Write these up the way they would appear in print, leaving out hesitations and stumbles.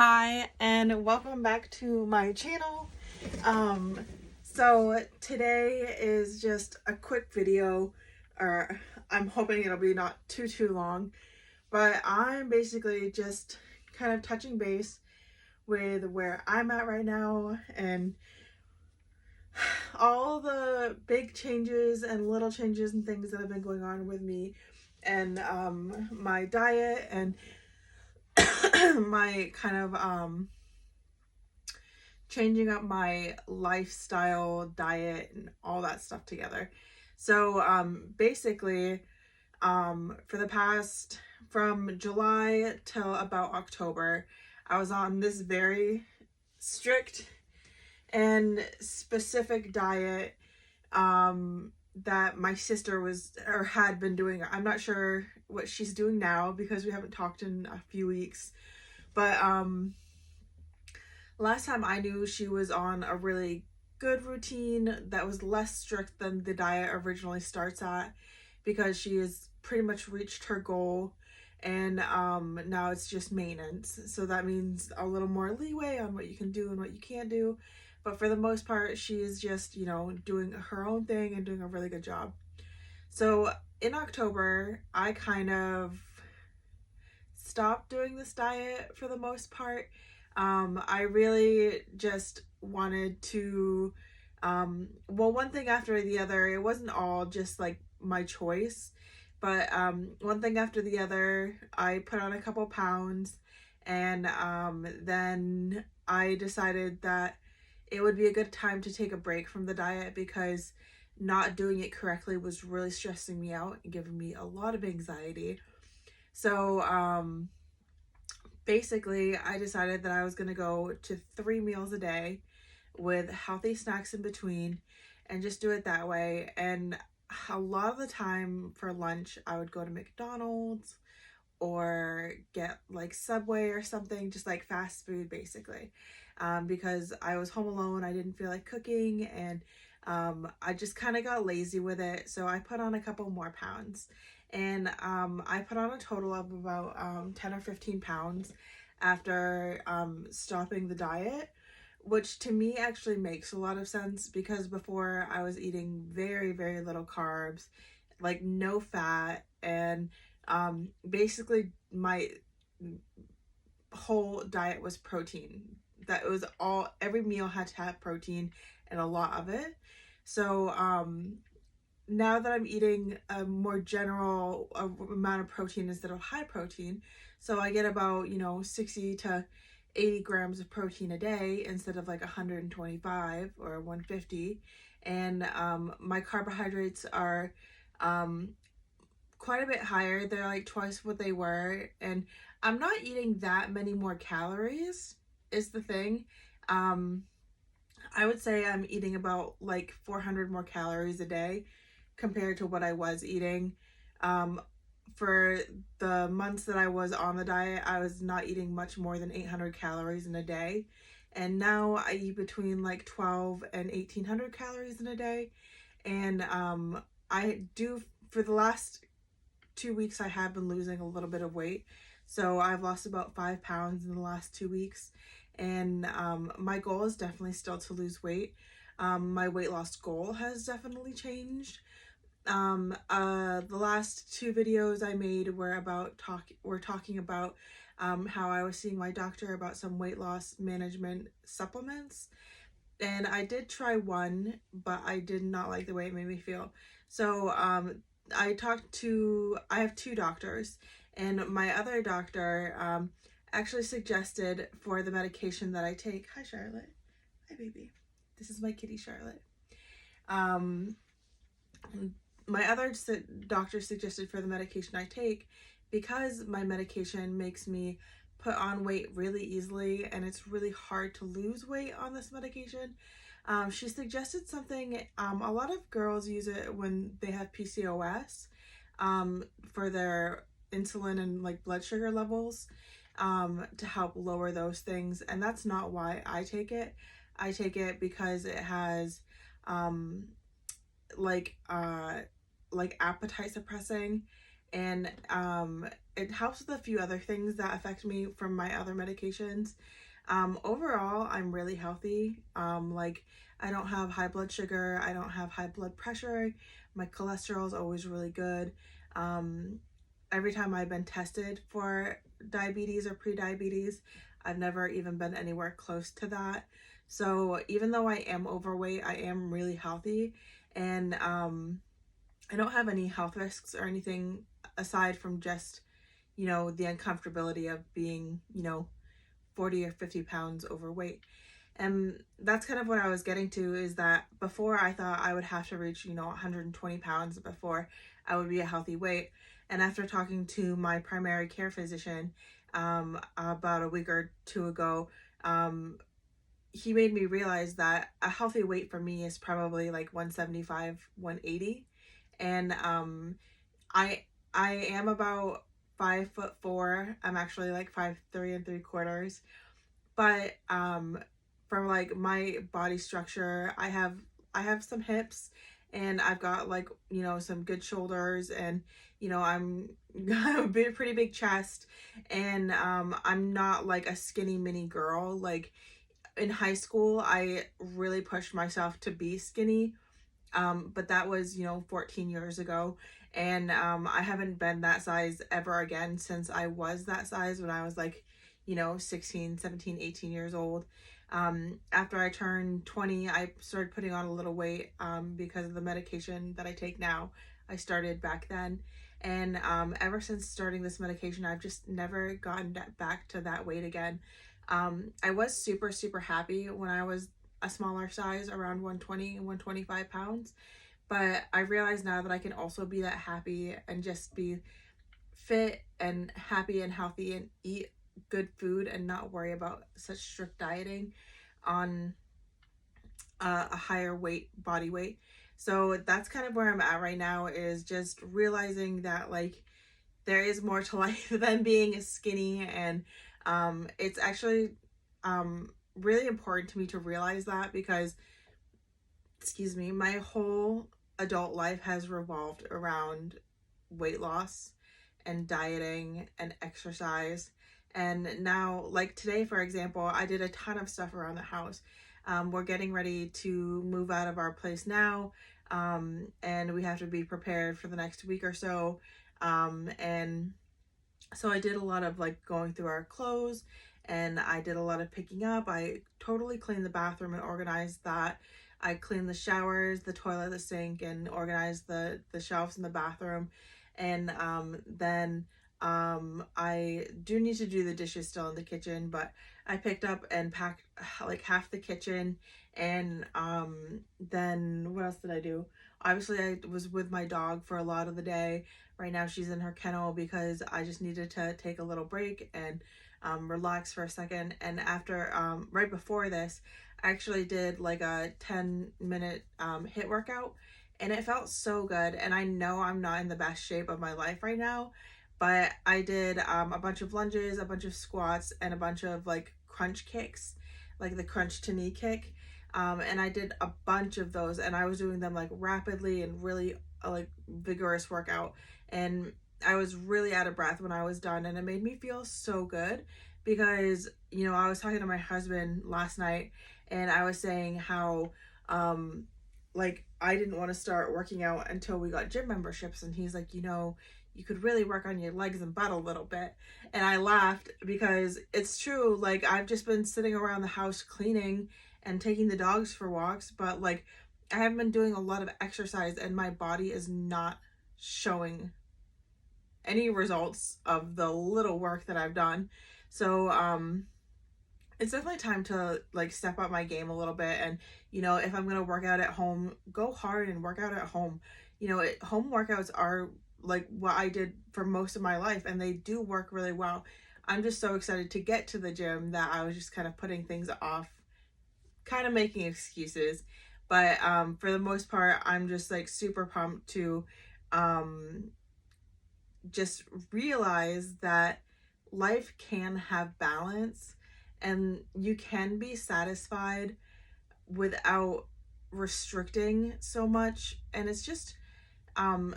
Hi and welcome back to my channel. So today is just a quick video, or I'm hoping it'll be not too long, but I'm basically just kind of touching base with where I'm at right now and all the big changes and little changes and things that have been going on with me and my diet and my kind of changing up my lifestyle, diet, and all that stuff together. So basically, for the past from July till about October, I was on this very strict and specific diet that my sister was or had been doing. I'm not sure what she's doing now because we haven't talked in a few weeks, but last time I knew, she was on a really good routine that was less strict than the diet originally starts at, because she has pretty much reached her goal, and now it's just maintenance. So that means a little more leeway on what you can do and what you can't do. But for the most part, she is just, doing her own thing and doing a really good job. So in October, I kind of stopped doing this diet for the most part. I really just wanted to, one thing after the other. It wasn't all just like my choice, but one thing after the other, I put on a couple pounds, and then I decided that it would be a good time to take a break from the diet, because not doing it correctly was really stressing me out and giving me a lot of anxiety. So basically, I decided that I was going to go to 3 meals a day with healthy snacks in between and just do it that way. And a lot of the time for lunch, I would go to McDonald's or get like Subway or something, just like fast food basically. Because I was home alone, I didn't feel like cooking, and I just kind of got lazy with it. So I put on a couple more pounds, and I put on a total of about 10 or 15 pounds after stopping the diet, which to me actually makes a lot of sense, because before I was eating very little carbs, like no fat, and basically my whole diet was protein. That was all, every meal had to have protein, and a lot of it. So now that I'm eating a more general amount of protein instead of high protein, so I get about 60 to 80 grams of protein a day instead of like 125 or 150. And my carbohydrates are quite a bit higher. They're like twice what they were, and I'm not eating that many more calories is the thing. I would say I'm eating about like 400 more calories a day compared to what I was eating. For the months that I was on the diet, I was not eating much more than 800 calories in a day. And now I eat between like 12 and 1800 calories in a day. And I do, for the last 2 weeks, I have been losing a little bit of weight. So I've lost about 5 pounds in the last 2 weeks. And my goal is definitely still to lose weight. My weight loss goal has definitely changed. The last two videos I made were talking about how I was seeing my doctor about some weight loss management supplements. And I did try one, but I did not like the way it made me feel. So I have two doctors, and my other doctor actually suggested for the medication that I take. Hi, Charlotte. Hi, baby. This is my kitty, Charlotte. My other doctor suggested for the medication I take, because my medication makes me put on weight really easily, and it's really hard to lose weight on this medication. She suggested something, a lot of girls use it when they have PCOS, for their insulin and like blood sugar levels, to help lower those things. And that's not why I take it. I take it because it has like appetite suppressing and it helps with a few other things that affect me from my other medications. Overall, I'm really healthy. Like, I don't have high blood sugar, I don't have high blood pressure, my cholesterol is always really good. Um, every time I've been tested for diabetes or pre-diabetes, I've never even been anywhere close to that. So even though I am overweight, I am really healthy, and I don't have any health risks or anything aside from just, the uncomfortability of being, 40 or 50 pounds overweight. And that's kind of what I was getting to, is that before I thought I would have to reach, 120 pounds before I would be a healthy weight. And after talking to my primary care physician about a week or two ago, um, he made me realize that a healthy weight for me is probably like 175, 180. And I I am about 5'4". I'm actually like 5'3 3/4". But for like my body structure, I have some hips, and I've got like, some good shoulders, and I'm got a pretty big chest, and I'm not like a skinny mini girl. Like, in high school, I really pushed myself to be skinny, but that was, 14 years ago. And I haven't been that size ever again since I was that size when I was like, 16, 17, 18 years old. After I turned 20, I started putting on a little weight because of the medication that I take now. I started back then. And ever since starting this medication, I've just never gotten back to that weight again. I was super, super happy when I was a smaller size, around 120, 125 pounds. But I realize now that I can also be that happy and just be fit and happy and healthy and eat good food and not worry about such strict dieting on a higher body weight. So that's kind of where I'm at right now, is just realizing that, like, there is more to life than being skinny. And it's actually really important to me to realize that, because, excuse me, my whole adult life has revolved around weight loss and dieting and exercise. And now, like today, for example, I did a ton of stuff around the house. We're getting ready to move out of our place now, and we have to be prepared for the next week or so. And so I did a lot of like going through our clothes, and I did a lot of picking up. I totally cleaned the bathroom and organized that. I cleaned the showers, the toilet, the sink, and organized the shelves in the bathroom. And then I do need to do the dishes still in the kitchen, but I picked up and packed like half the kitchen. And then what else did I do? Obviously, I was with my dog for a lot of the day. Right now, she's in her kennel because I just needed to take a little break and relax for a second. And after, right before this, I actually did like a 10-minute HIIT workout, and it felt so good. And I know I'm not in the best shape of my life right now, but I did a bunch of lunges, a bunch of squats, and a bunch of like crunch kicks, like the crunch to knee kick. And I did a bunch of those, and I was doing them like rapidly and really like vigorous workout. And I was really out of breath when I was done, and it made me feel so good, because, I was talking to my husband last night, and I was saying how, like, I didn't want to start working out until we got gym memberships. And he's like, you could really work on your legs and butt a little bit. And I laughed, because it's true. Like, I've just been sitting around the house cleaning and taking the dogs for walks, but like, I haven't been doing a lot of exercise, and my body is not showing any results of the little work that I've done. So it's definitely time to like step up my game a little bit. And if I'm gonna work out at home, go hard and work out at home. Home workouts are like what I did for most of my life, and they do work really well. I'm just so excited to get to the gym that I was just kind of putting things off, kind of making excuses. But for the most part, I'm just like super pumped to um just realize that life can have balance, and you can be satisfied without restricting so much. And it's just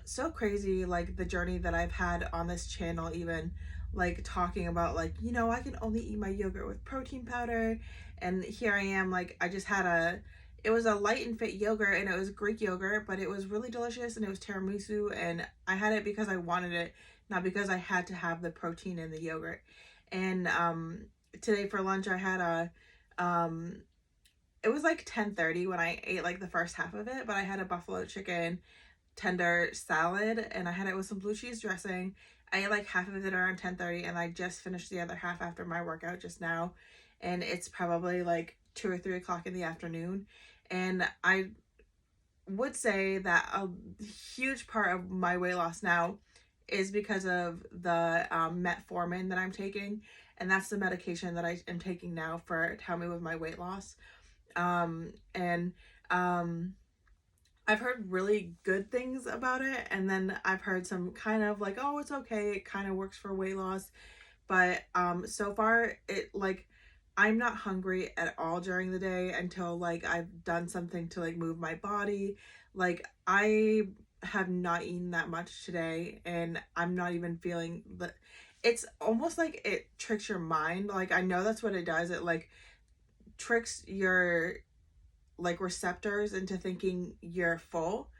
so crazy, like the journey that I've had on this channel, even like talking about like, you know, I can only eat my yogurt with protein powder. And here I am, like I just had it was a light and fit yogurt, and it was Greek yogurt, but it was really delicious, and it was tiramisu, and I had it because I wanted it, not because I had to have the protein in the yogurt. And today for lunch I had it was like 10:30 when I ate like the first half of it, but I had a buffalo chicken tender salad, and I had it with some blue cheese dressing. I ate like half of it around 10:30, and I just finished the other half after my workout just now, and it's probably like 2 or 3 o'clock in the afternoon. And I would say that a huge part of my weight loss now is because of the metformin that I'm taking, and that's the medication that I am taking now for to help me with my weight loss. And I've heard really good things about it, and then I've heard some kind of like, oh, it's okay, it kind of works for weight loss. But so far it like I'm not hungry at all during the day until like I've done something to like move my body. Like I have not eaten that much today, and I'm not even feeling the it's almost like it tricks your mind. Like I know that's what it does. It like tricks your like receptors into thinking you're full.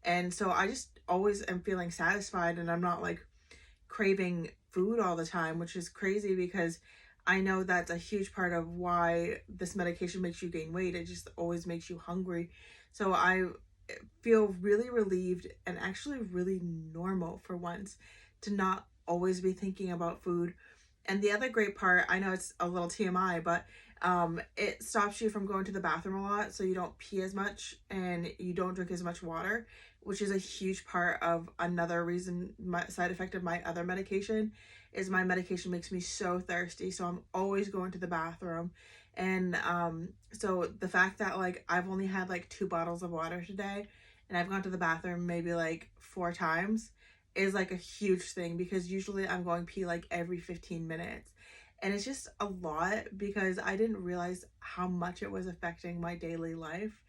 And so I just always am feeling satisfied, and I'm not like craving food all the time, which is crazy because I know that's a huge part of why this medication makes you gain weight. It just always makes you hungry. So I feel really relieved and actually really normal for once to not always be thinking about food. And the other great part, I know it's a little TMI, but it stops you from going to the bathroom a lot, so you don't pee as much and you don't drink as much water, which is a huge part of another reason, my side effect of my other medication is my medication makes me so thirsty, so I'm always going to the bathroom. And so the fact that like I've only had like 2 bottles of water today, and I've gone to the bathroom maybe like 4 times, is like a huge thing, because usually I'm going pee like every 15 minutes. And it's just a lot because I didn't realize how much it was affecting my daily life.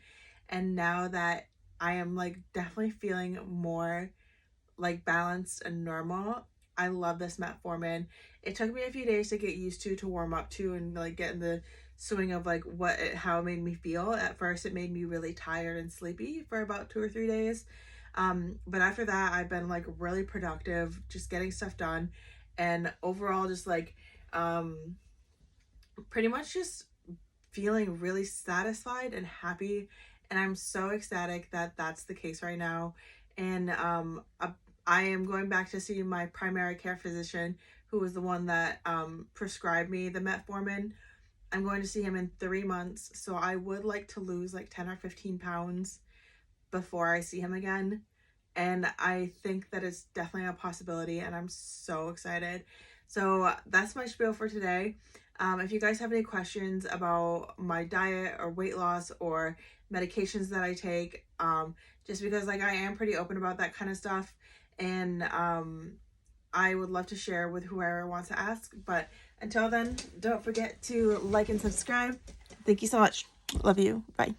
And now that I am like definitely feeling more like balanced and normal, I love this metformin. It took me a few days to get used to warm up to, and like get in the swing of like how it made me feel. At first it made me really tired and sleepy for about 2 or 3 days. But after that I've been like really productive, just getting stuff done, and overall just like pretty much just feeling really satisfied and happy. And I'm so ecstatic that that's the case right now. And I am going back to see my primary care physician, who was the one that prescribed me the metformin. I'm going to see him in 3 months, so I would like to lose like 10 or 15 pounds before I see him again. And I think that it's definitely a possibility, and I'm so excited. So that's my spiel for today. If you guys have any questions about my diet or weight loss or medications that I take, just because like I am pretty open about that kind of stuff, and I would love to share with whoever wants to ask. But until then, don't forget to like and subscribe. Thank you so much. Love you. Bye.